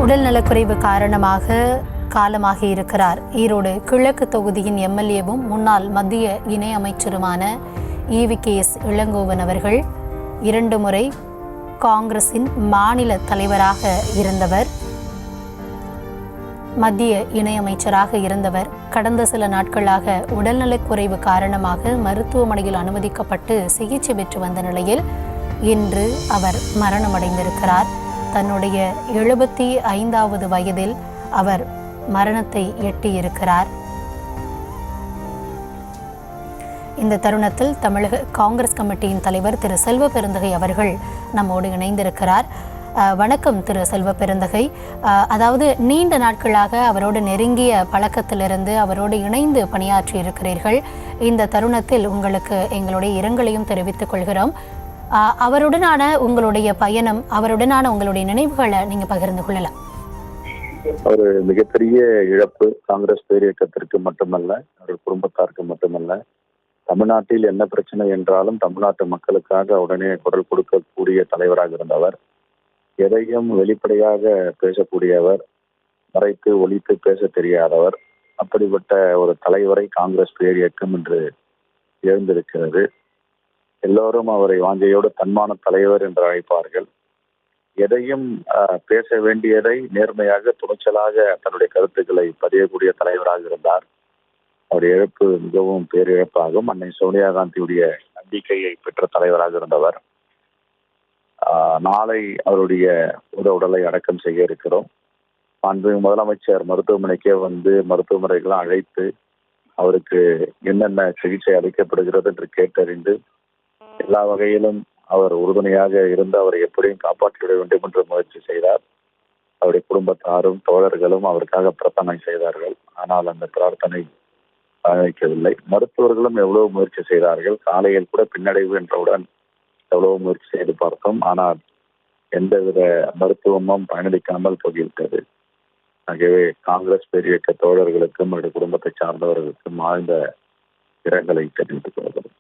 உடல்நலக்குறைவு காரணமாக காலமாகி இருக்கிறார். ஈரோடு கிழக்கு தொகுதியின் எம்எல்ஏவும் முன்னாள் மத்திய இணை அமைச்சருமான EVKS இளங்கோவன் அவர்கள் 2 முறை காங்கிரசின் மாநில தலைவராக இருந்தவர், மத்திய இணையமைச்சராக இருந்தவர். கடந்த சில நாட்களாக உடல்நலக்குறைவு காரணமாக மருத்துவமனையில் அனுமதிக்கப்பட்டு சிகிச்சை பெற்று வந்த நிலையில் இன்று அவர் மரணமடைந்திருக்கிறார். தன்னுடைய 75வது வயதில் அவர் மரணத்தை எட்டியிருக்கிறார். இந்த தருணத்தில் தமிழக காங்கிரஸ் கமிட்டியின் தலைவர் திரு செல்வ பெருந்தகை அவர்கள் நம்மோடு இணைந்திருக்கிறார். வணக்கம் திரு செல்வ பெருந்தகை. அதாவது நீண்ட நாட்களாக அவரோடு நெருங்கிய பழக்கத்திலிருந்து அவரோடு இணைந்து பணியாற்றி இருக்கிறீர்கள். இந்த தருணத்தில் உங்களுக்கு எங்களுடைய இரங்கலையும் தெரிவித்துக் கொள்கிறோம். அவருடனான உங்களுடைய பயணம், அவருடனான உங்களுடைய நினைவுகளை நீங்க பகிர்ந்து கொள்ளலாம். ஒரு மிகப்பெரிய இழப்பு காங்கிரஸ் பேரியக்கத்திற்கு மட்டுமல்ல, அவர்கள் குடும்பத்தாருக்கு மட்டுமல்ல, தமிழ்நாட்டில் என்ன பிரச்சனை என்றாலும் தமிழ்நாட்டு மக்களுக்காக உடனே குரல் கொடுக்கக்கூடிய தலைவராக இருந்தவர். எதையும் வெளிப்படையாக பேசக்கூடியவர், மறைத்து ஒழித்து பேச தெரியாதவர். அப்படிப்பட்ட ஒரு தலைவரை காங்கிரஸ் பேரியக்கம் என்று எழுந்திருக்கிறது. எல்லோரும் அவரை வாஞ்சையோடு தன்மான தலைவர் என்று அழைப்பார்கள். எதையும் பேச வேண்டியதை நேர்மையாக துணிச்சலாக தன்னுடைய கருத்துக்களை பதியக்கூடிய தலைவராக இருந்தார். அவருடைய இழப்பு மிகவும் பேரிழப்பாகும். அன்னை சோனியா காந்தியுடைய நம்பிக்கையை பெற்ற தலைவராக இருந்தவர். நாளை அவருடைய உடலை அடக்கம் செய்ய இருக்கிறோம். அன்று முதலமைச்சர் மருத்துவமனைக்கே வந்து மருத்துவமனைகளாம் அழைத்து அவருக்கு என்னென்ன சிகிச்சை அளிக்கப்படுகிறது என்று கேட்டறிந்து எல்லா வகையிலும் அவர் உறுதுணையாக இருந்து அவரை எப்படியும் காப்பாற்றிவிட வேண்டும் என்று முயற்சி செய்தார். அவருடைய குடும்பத்தாரும் தோழர்களும் அவருக்காக பிரார்த்தனை செய்தார்கள். ஆனால் அந்த பிரார்த்தனை பயணிக்கவில்லை. மருத்துவர்களும் எவ்வளவு முயற்சி செய்தார்கள். காலையில் கூட பின்னடைவு என்றவுடன் எவ்வளவு முயற்சி செய்து பார்த்தோம். ஆனால் எந்தவித மருத்துவமும் பயனளிக்காமல் போகிவிட்டது. ஆகவே காங்கிரஸ் பேரியக்க தோழர்களுக்கும் அவருடைய குடும்பத்தை சார்ந்தவர்களுக்கும் ஆழ்ந்த இரங்கலை தெரிவித்துக் கொள்கிறோம்.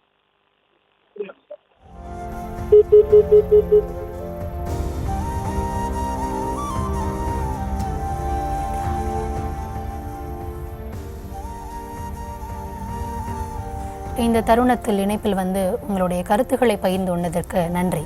இந்த தருணத்தில் இணைப்பில் வந்து உங்களுடைய கருத்துக்களை பகிர்ந்து கொண்டதற்கு நன்றி.